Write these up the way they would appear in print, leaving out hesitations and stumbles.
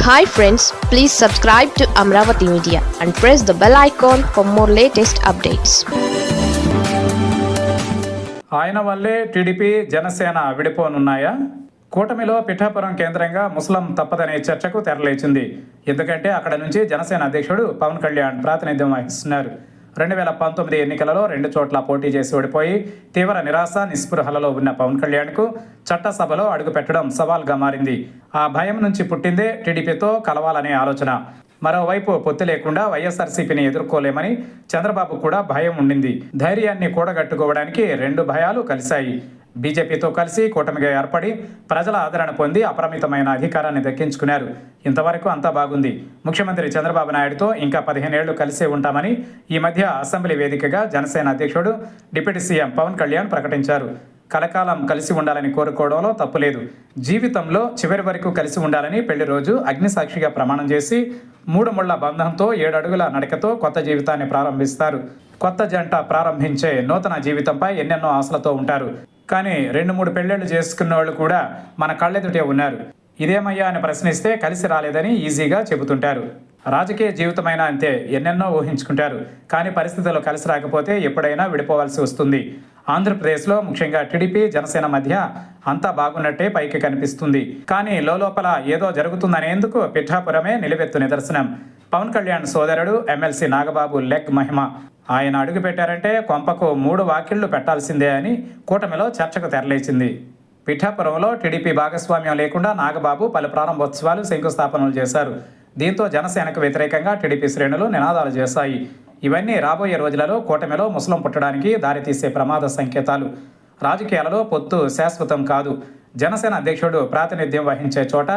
Hi friends, please subscribe to Amravati Media and press the bell icon for more latest updates. ఆయన వల్లే TDP Janasena విడిపోనున్నాయా? కూటమిలో పిఠాపురం కేంద్రంగా ముస్లిం తప్పదనే చర్చకు తెరలేచింది. ఎందుకంటే అక్కడ నుంచి జనసేన అధ్యక్షుడు పవన్ కళ్యాణ్ ప్రాతినిధ్యం వహిస్తున్నారు. 2019 ఎన్నికలలో 2 చోట్ల పోటీ చేసి ఓడిపోయి తీవ్ర నిరాశ నిస్పృహలలో ఉన్న పవన్ కళ్యాణ్కు చట్టసభలో అడుగుపెట్టడం సవాల్గా మారింది. ఆ భయం నుంచి పుట్టిందే టీడీపీతో కలవాలనే ఆలోచన. మరోవైపు పొత్తు లేకుండా వైఎస్ఆర్సీపీని ఎదుర్కోలేమని చంద్రబాబు కూడా భయం ఉండింది. ధైర్యాన్ని కూడగట్టుకోవడానికి 2 భయాలు కలిశాయి. బీజేపీతో కలిసి కూటమిగా ఏర్పడి ప్రజల ఆదరణ పొంది అపరిమితమైన అధికారాన్ని దక్కించుకున్నారు. ఇంతవరకు అంతా బాగుంది. ముఖ్యమంత్రి చంద్రబాబు నాయుడుతో ఇంకా 15 ఏళ్లు కలిసే ఉంటామని ఈ మధ్య అసెంబ్లీ వేదికగా జనసేన అధ్యక్షుడు డిప్యూటీ సీఎం పవన్ కళ్యాణ్ ప్రకటించారు. కలకాలం కలిసి ఉండాలని కోరుకోవడంలో తప్పులేదు. జీవితంలో చివరి వరకు కలిసి ఉండాలని పెళ్లి రోజు అగ్నిసాక్షిగా ప్రమాణం చేసి 3 ముళ్ల బంధంతో 7 అడుగుల నడకతో కొత్త జీవితాన్ని ప్రారంభిస్తారు. కొత్త జంట ప్రారంభించే నూతన జీవితంపై ఎన్నెన్నో ఆశలతో ఉంటారు. కానీ 2-3 పెళ్లిళ్ళు చేసుకున్న వాళ్ళు కూడా మన కళ్ళెదుటే ఉన్నారు. ఇదేమయ్యా అని ప్రశ్నిస్తే కలిసి రాలేదని ఈజీగా చెబుతుంటారు. రాజకీయ జీవితమైనా అంతే, ఎన్నెన్నో ఊహించుకుంటారు. కానీ పరిస్థితుల్లో కలిసి రాకపోతే ఎప్పుడైనా విడిపోవాల్సి వస్తుంది. ఆంధ్రప్రదేశ్లో ముఖ్యంగా టీడీపీ జనసేన మధ్య అంతా బాగున్నట్టే పైకి కనిపిస్తుంది. కానీ లోపల ఏదో జరుగుతుందనేందుకు పిఠాపురమే నిలువెత్తు నిదర్శనం. పవన్ కళ్యాణ్ సోదరుడు ఎమ్మెల్సీ నాగబాబు లెగ్ మహిమ. ఆయన అడుగు పెట్టారంటే కొంపకు 3 వాకిళ్లు పెట్టాల్సిందే అని కూటమిలో చర్చకు తెరలేచింది. పిఠాపురంలో టీడీపీ భాగస్వామ్యం లేకుండా నాగబాబు పలు ప్రారంభోత్సవాలు శంకుస్థాపనలు చేశారు. దీంతో జనసేనకు వ్యతిరేకంగా టీడీపీ శ్రేణులు నినాదాలు చేశాయి. ఇవన్నీ రాబోయే రోజులలో కూటమిలో ముస్లిం పుట్టడానికి దారితీసే ప్రమాద సంకేతాలు. రాజకీయాలలో పొత్తు శాశ్వతం కాదు. జనసేన అధ్యక్షుడు ప్రాతినిధ్యం వహించే చోట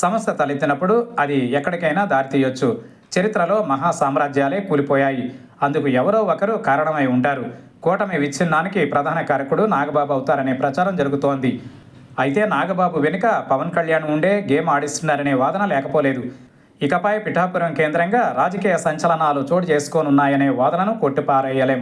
సమస్య తలెత్తినప్పుడు అది ఎక్కడికైనా దారితీయొచ్చు. చరిత్రలో మహా సామ్రాజ్యాలే కూలిపోయాయి. అందుకు ఎవరో ఒకరు కారణమై ఉంటారు. కూటమి విచ్ఛిన్నానికి ప్రధాన కారకుడు నాగబాబు అవుతారనే ప్రచారం జరుగుతోంది. అయితే నాగబాబు వెనుక పవన్ కళ్యాణ్ ఉండే గేమ్ ఆడిస్తున్నారనే వాదన లేకపోలేదు. ఇకపై పిఠాపురం కేంద్రంగా రాజకీయ సంచలనాలు చోటు చేసుకోనున్నాయనే వాదనను కొట్టిపారేయలేం.